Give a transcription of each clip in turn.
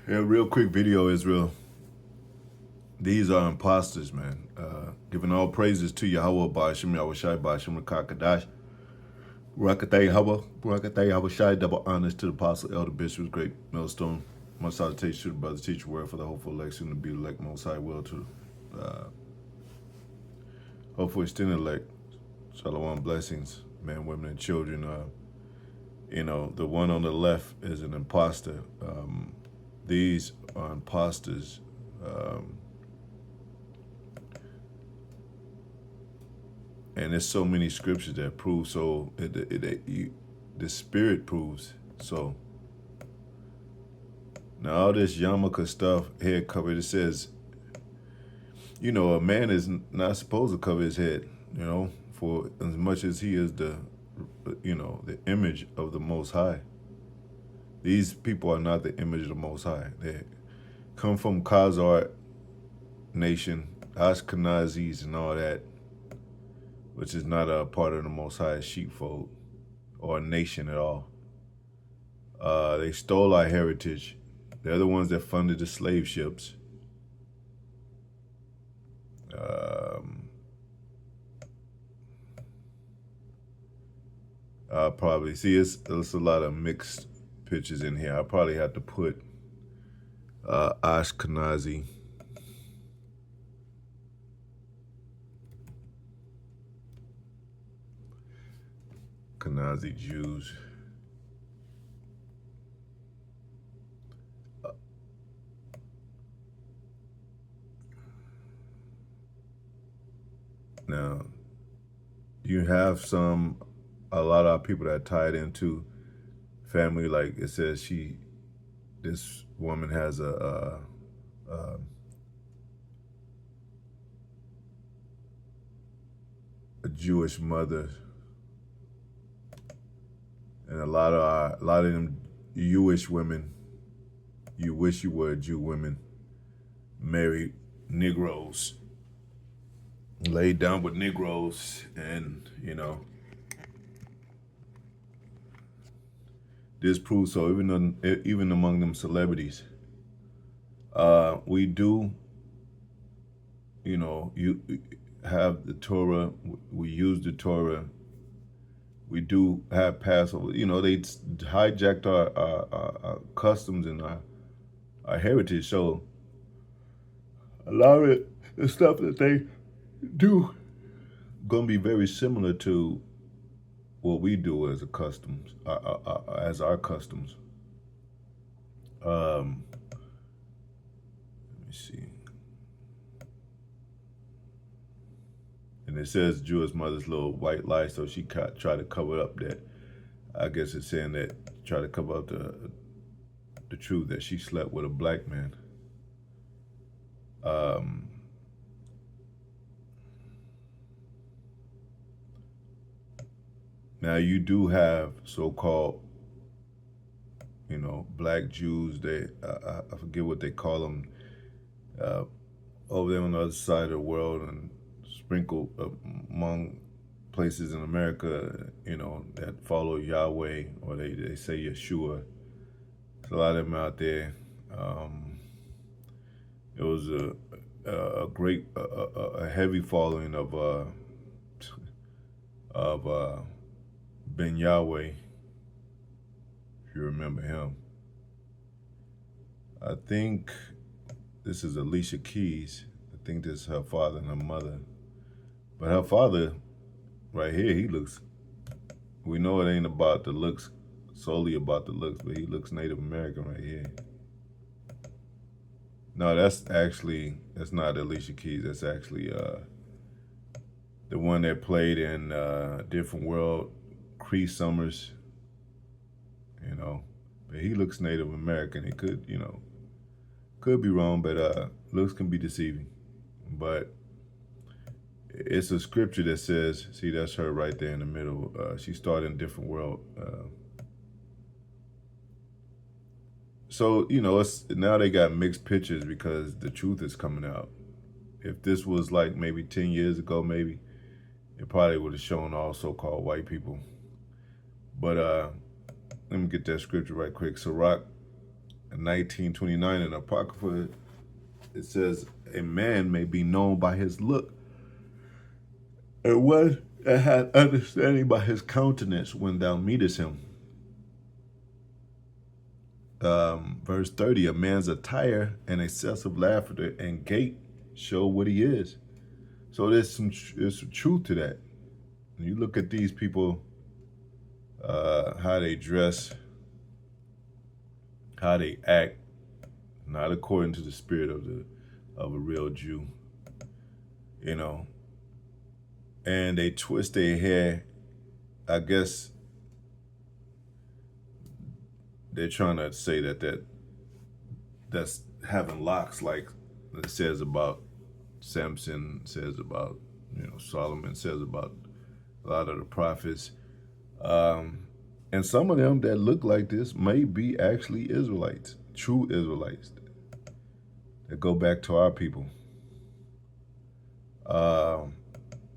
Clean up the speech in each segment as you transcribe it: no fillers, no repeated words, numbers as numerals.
Yeah, real quick video, Israel. These are imposters, man. Giving all praises to Yahweh, Ba'ashim Yahushai, Ba'ashim Rakakadash. Rakatay Hawa, Rakatay Yahushai, double honors to the apostle, elder bishops, great millstone. Much salutation to the brothers, teacher, word for the hopeful election to be elect, most high will to hopefully extended elect. Shalom, blessings, men, women, and children. The one on the left is an imposter. These are imposters. And there's so many scriptures that prove so. The spirit proves so. Now all this yarmulke stuff, head covered, it says, a man is not supposed to cover his head, for as much as he is the image of the Most High. These people are not the image of the Most High. They come from Khazar nation, Ashkenazis and all that, which is not a part of the Most High sheepfold or a nation at all. They stole our heritage. They're the ones that funded the slave ships. Probably see it's a lot of mixed pictures in here. I probably have to put Ashkenazi. Ashkenazi Jews. Now, you have a lot of people that tied into family, like it says this woman has a Jewish mother, and a lot of them Jewish women, you wish you were a Jew women, married Negroes, laid down with Negroes, and this proves so. Even among them celebrities, we do, you have the Torah. We use the Torah. We do have Passover. They hijacked our customs and our heritage. So a lot of the stuff that they do gonna be very similar to what we do as a customs, as our customs. Let me see. And it says Jewish mother's little white lie, so she tried to cover up that. I guess it's saying that, try to cover up the truth that she slept with a black man. Now you do have so-called, black Jews. I forget what they call them, over there on the other side of the world and sprinkled among places in America, that follow Yahweh, or they say Yeshua. There's a lot of them out there. It was a great, a heavy following of Ben Yahweh, if you remember him. I think this is Alicia Keys. I think this is her father and her mother. But her father, right here, we know it ain't about the looks, solely about the looks, but he looks Native American right here. No, that's not Alicia Keys. That's actually the one that played in Different World, Cree Summers. But he looks Native American. He could be wrong, but looks can be deceiving. But it's a scripture that says, see, that's her right there in the middle. She started in Different World. So, now they got mixed pictures because the truth is coming out. If this was like maybe 10 years ago, maybe, it probably would have shown all so-called white people. But let me get that scripture right quick. Sirach 19:29 in Apocrypha, it says, a man may be known by his look, and one that had understanding by his countenance when thou meetest him. Verse 30, a man's attire and excessive laughter and gait show what he is. So there's some truth to that. When you look at these people, how they dress, how they act, not according to the spirit of a real Jew, you know, and they twist their hair. I guess they're trying to say that's having locks, like it says about Samson, says about, Solomon, says about a lot of the prophets. And some of them that look like this may be actually Israelites, true Israelites that go back to our people.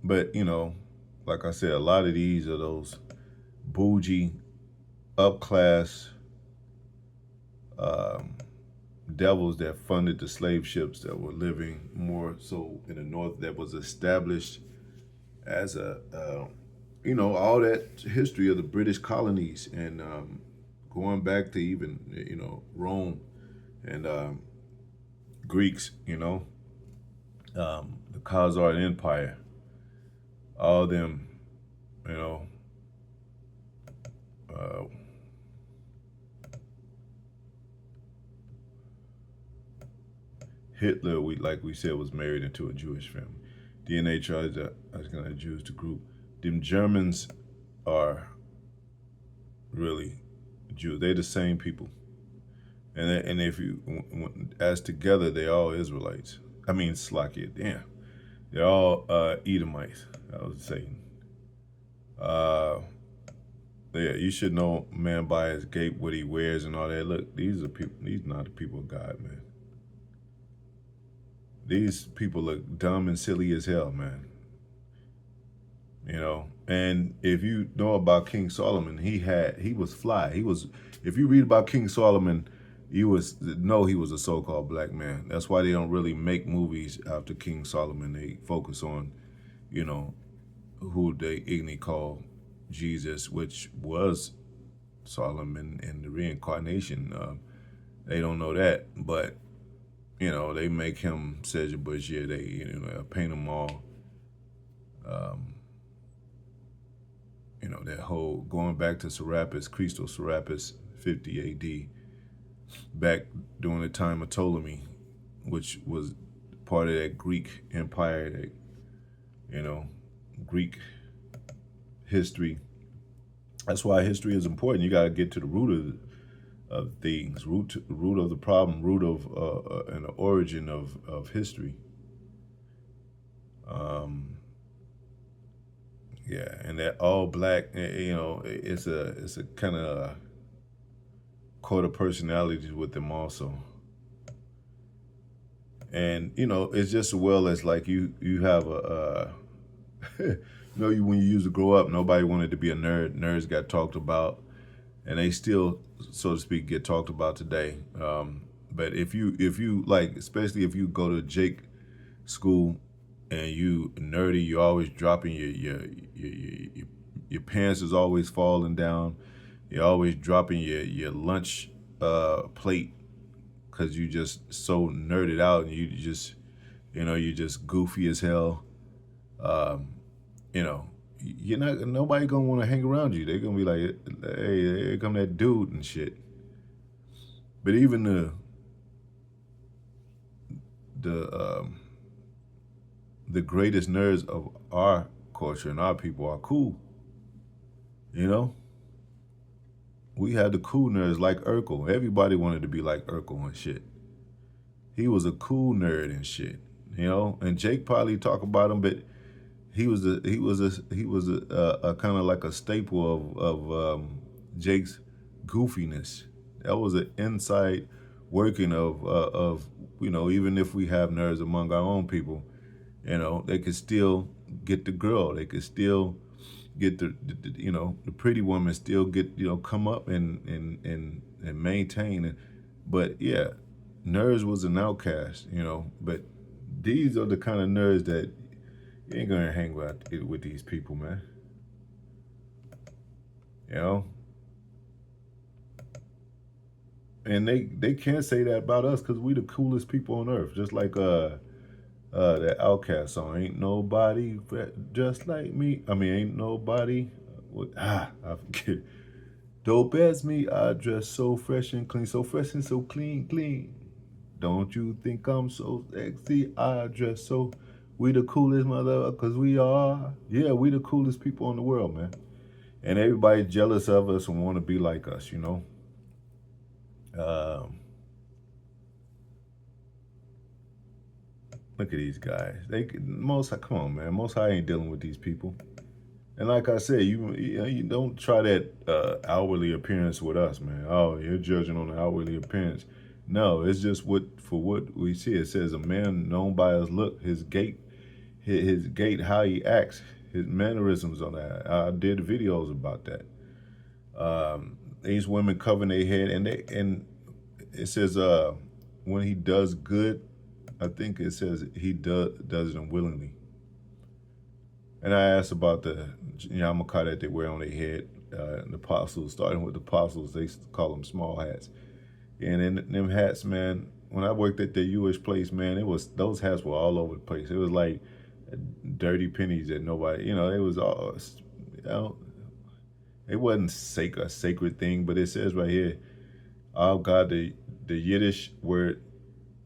But, like I said, a lot of these are those bougie, upclass devils that funded the slave ships that were living more so in the north, that was established as all that history of the British colonies, and going back to even, Rome and Greeks, the Khazar Empire, all them, Hitler, like we said, was married into a Jewish family. DNA charges that Jews to group. Them Germans are really Jews. They're the same people. And if you, as together, they're all Israelites. I mean, Slakia, damn. They're all Edomites, I was saying. Yeah, you should know man by his gait, what he wears and all that. Look, these are not the people of God, man. These people look dumb and silly as hell, man. And if you know about King Solomon, he was fly. If you read about King Solomon, he was a so-called black man. That's why they don't really make movies after King Solomon. They focus on, who they ignorantly call Jesus, which was Solomon and the reincarnation. They don't know that, but they make him Seja Bashir. They paint him all. That whole going back to Serapis, Christos Serapis, 50 AD, back during the time of Ptolemy, which was part of that Greek empire, that, Greek history. That's why history is important. You got to get to the root of things, root of the problem, root of and the origin of history. Yeah, and that all black, it's a kind of code of personalities with them also. And it's just as well as like you have a when you used to grow up, nobody wanted to be a nerd. Nerds got talked about, and they still, so to speak, get talked about today. But if you like, especially if you go to Jake school and you nerdy, you're always dropping your pants is always falling down. You're always dropping your lunch plate because you just so nerded out, and you just you're just goofy as hell. You're not, nobody gonna want to hang around you. They're gonna be like, hey, here come that dude and shit. But even the greatest nerds of our culture and our people are cool. We had the cool nerds like Urkel. Everybody wanted to be like Urkel and shit. He was a cool nerd and shit. And Jake probably talk about him, but he was a kind of like a staple of Jake's goofiness. That was an inside working of even if we have nerds among our own people, they could still get the girl. They could still get the pretty woman still get come up and maintain. But yeah, nerds was an outcast, but these are the kind of nerds that you ain't gonna hang with these people, man. You know, and they can't say that about us because we the coolest people on earth. Just like that Outcast song, "Ain't Nobody Just Like Me." I mean, ain't nobody. I forget. Dope as me, I dress so fresh and clean, so fresh and so clean, clean. Don't you think I'm so sexy? I dress so. We the coolest mother, cause we are. Yeah, we the coolest people in the world, man. And everybody jealous of us and want to be like us, Um, Look at these guys. Come on, man. Most High ain't dealing with these people. And like I said, you don't try that outwardly appearance with us, man. Oh, you're judging on the outwardly appearance. No, it's just what we see. It says a man known by his look, his gait, how he acts, his mannerisms on that. I did videos about that. These women covering their head, and it says when he does good, I think it says he does it unwillingly. And I asked about the yarmulke that they wear on their head. The apostles, starting with the apostles, they call them small hats. And in them hats, man, when I worked at the Jewish place, man, those hats were all over the place. It was like dirty pennies that nobody, it was all, it wasn't a sacred thing, but it says right here, oh God, the Yiddish word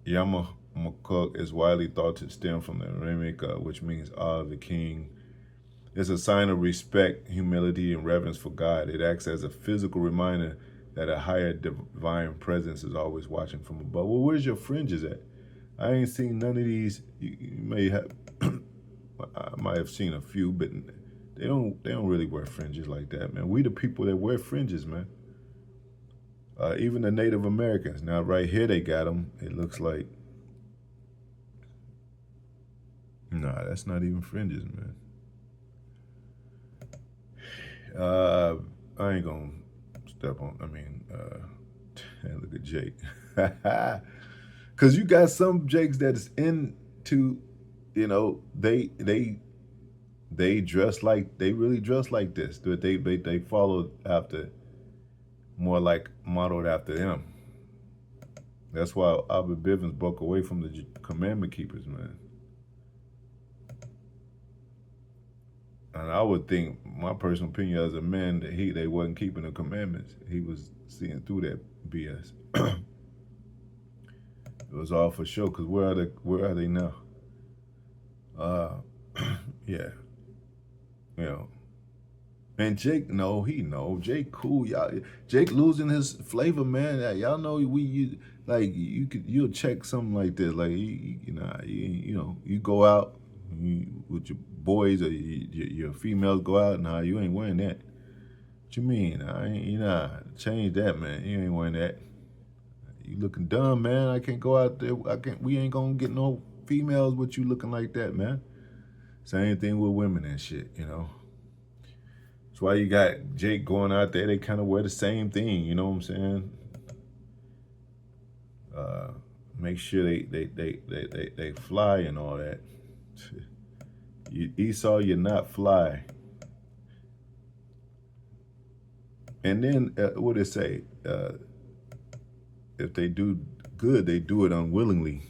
yarmulke is widely thought to stem from the Aramaic, which means the king. It's a sign of respect, humility, and reverence for God. It acts as a physical reminder that a higher divine presence is always watching from above. Well, where's your fringes at? I ain't seen none of these. You may have, I might have seen a few, but they don't really wear fringes like that, man. We the people that wear fringes, man. Even the Native Americans. Now, right here they got them. It looks like, nah, that's not even fringes, man. I ain't gonna step on. Look at Jake, because you got some Jakes that's into, they dress like they really dress like this. But they follow after more like modeled after them. That's why Albert Bivens broke away from the commandment keepers, man. And I would think, my personal opinion as a man, that they wasn't keeping the commandments. He was seeing through that BS. It was all for show. Cause where are they now? Yeah, And Jake, Jake cool. Jake losing his flavor, man. Y'all know you'll check something like this. Like you go out with your boys or your females go out. Nah, you ain't wearing that. What you mean? I ain't, change that, man. You ain't wearing that. You looking dumb, man. I can't go out there. We ain't gonna get no females with you looking like that, man. Same thing with women and shit, That's why you got Jake going out there. They kind of wear the same thing. You know what I'm saying? Make sure they fly and all that. Esau, you're not fly. And then what it say? If they do good, they do it unwillingly.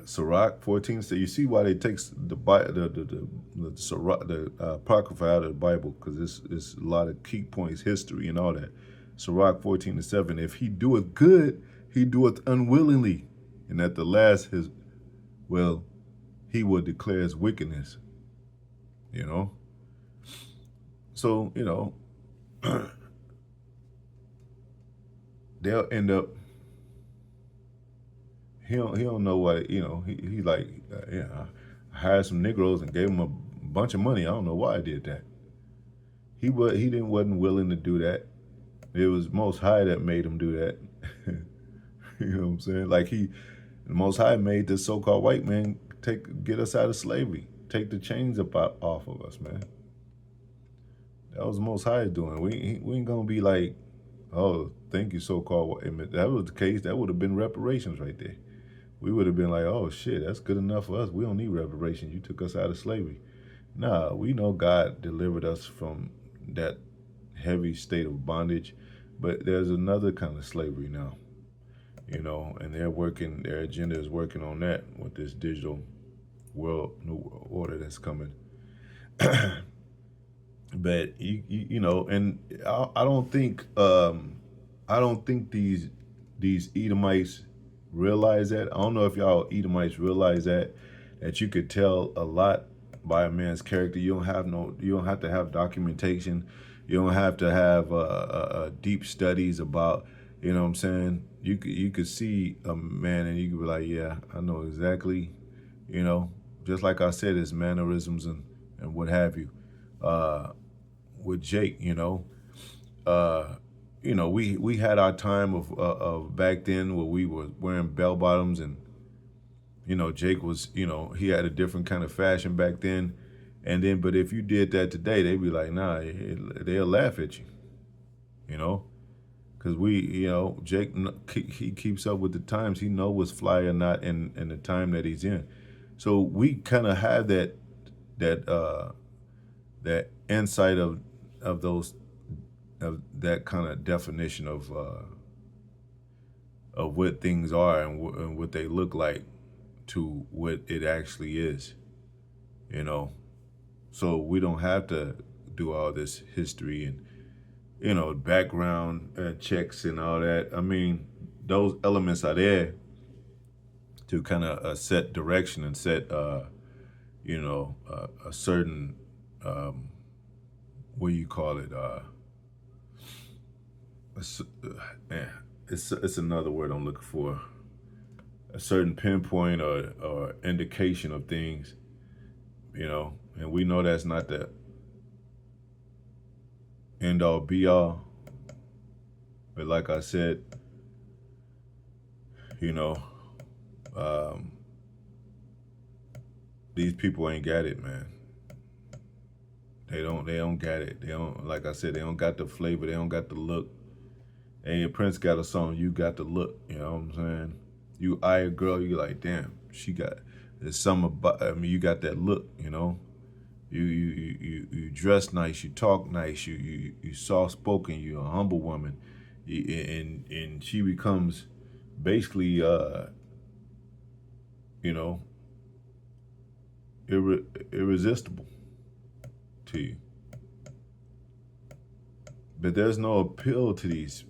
Sirach 14. So you see why they take the Apocrypha out of the Bible, because it's a lot of key points, history, and all that. Sirach 14:7. If he doeth good, he doeth unwillingly, and at the last he will declare his wickedness. So they'll end up. He don't know what he like. I hired some Negroes and gave him a bunch of money. I don't know why I did that. He wasn't willing to do that. It was Most High that made him do that. You know what I'm saying? Like the Most High made this so-called white man get us out of slavery, take the chains off of us, man. That was the Most High doing. We ain't gonna be like, oh, thank you, so-called white man. If that was the case, that would have been reparations right there. We would have been like, oh shit, that's good enough for us. We don't need reparations. You took us out of slavery. Nah, we know God delivered us from that heavy state of bondage, but there's another kind of slavery now, and their agenda is working on that with this digital new world order that's coming. But and I don't think these Edomites realize that. I don't know if y'all Edomites realize that you could tell a lot by a man's character. You don't have to have documentation. You don't have to have deep studies about, you know what I'm saying? You could see a man and you could be like, yeah, I know exactly, just like I said, his mannerisms and what have you. With Jake, we had our time of back then where we were wearing bell bottoms, and Jake was, he had a different kind of fashion back then. And then, but if you did that today, they'd be like, nah, they'll laugh at you, because Jake, he keeps up with the times. He know what's fly or not in the time that he's in. So we kind of have that insight of that kind of definition of what things are and what they look like to what it actually is, So we don't have to do all this history and background checks and all that. I mean, those elements are there to kind of set direction and set a certain what do you call it? It's another word I'm looking for. A certain pinpoint or indication of things, and we know that's not the end all be all. But like I said, these people ain't got it, man. They don't got it. They don't, like I said, they don't got the flavor. They don't got the look. And Prince got a song, You Got the Look. You know what I'm saying? You eye a girl, you like, damn, there's something about, you got that look, You dress nice, you talk nice, you soft spoken, you're a humble woman, and she becomes basically irresistible to you. But there's no appeal to these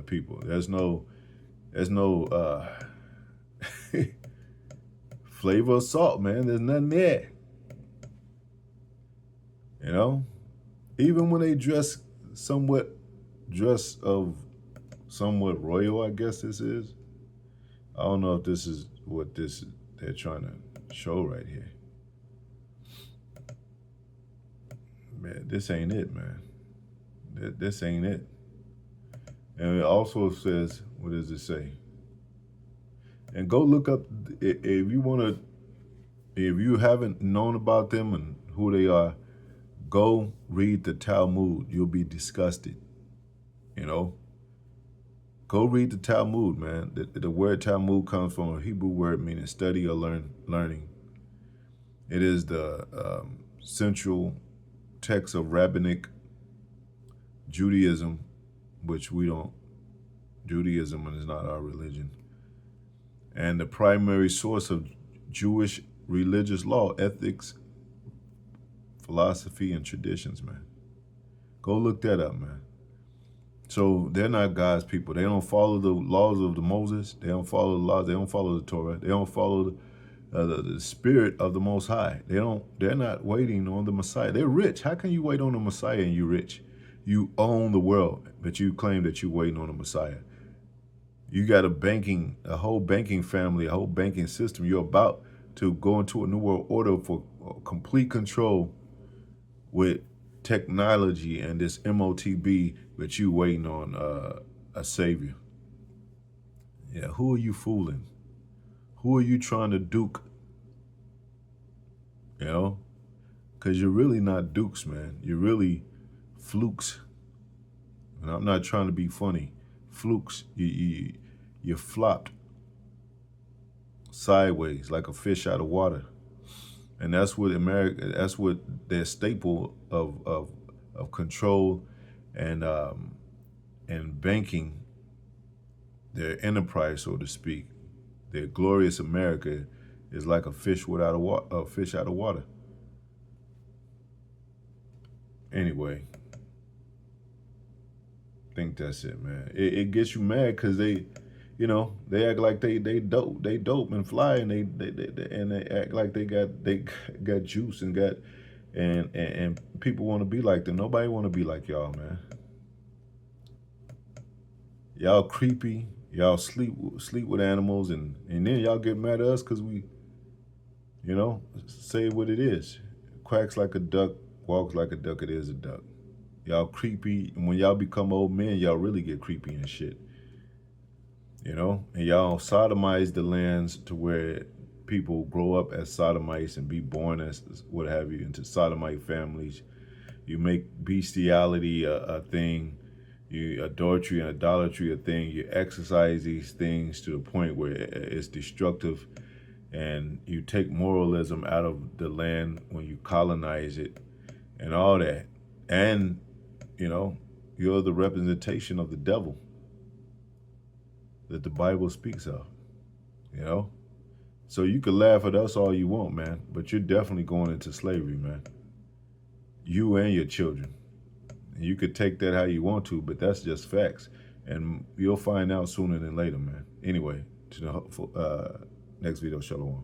people. There's no flavor of salt, man. There's nothing there. Even when they dress somewhat royal, I guess this is. I don't know if this is what they're trying to show right here. Man, this ain't it, man. This ain't it. And it also says, what does it say? And go look up, if you haven't known about them and who they are, go read the Talmud. You'll be disgusted, Go read the Talmud, man. The word Talmud comes from a Hebrew word meaning study or learning. It is the central text of rabbinic Judaism, which Judaism is not our religion, and the primary source of Jewish religious law, ethics, philosophy, and traditions, man. Go look that up, man. So they're not God's people. They don't follow the laws of the Moses. They don't follow the laws. They don't follow the Torah. They don't follow the spirit of the Most High. They're not waiting on the Messiah. They're rich. How can you wait on the Messiah and you're rich? You own the world, but you claim that you're waiting on the Messiah. You got a whole banking family, a whole banking system. You're about to go into a new world order for complete control with technology and this MOTB, but you waiting on a savior. Yeah, who are you fooling? Who are you trying to duke? You know, because you're really not dukes, man. You're really flukes. And I'm not trying to be funny. Flukes. You flopped sideways like a fish out of water. And that's what America. That's what their staple of control and banking, their enterprise, so to speak, their glorious America, is like a fish without a fish out of water. Anyway, I think that's it, man. It gets you mad because they act like they dope and fly, and they act like they got juice and got and people want to be like them. Nobody want to be like y'all, man. Y'all creepy. Y'all sleep with animals, and then y'all get mad at us because we, say what it is. Quacks like a duck, walks like a duck. It is a duck. Y'all creepy, and when y'all become old men, y'all really get creepy and shit. And y'all sodomize the lands to where people grow up as sodomites and be born as what have you into sodomite families. You make bestiality a thing. Adultery and idolatry a thing. You exercise these things to the point where it's destructive, and you take moralism out of the land when you colonize it and all that. And, you're the representation of the devil that the Bible speaks of, So you can laugh at us all you want, man, but you're definitely going into slavery, man. You and your children. You could take that how you want to, but that's just facts. And you'll find out sooner than later, man. Anyway, to the next video, Shalom.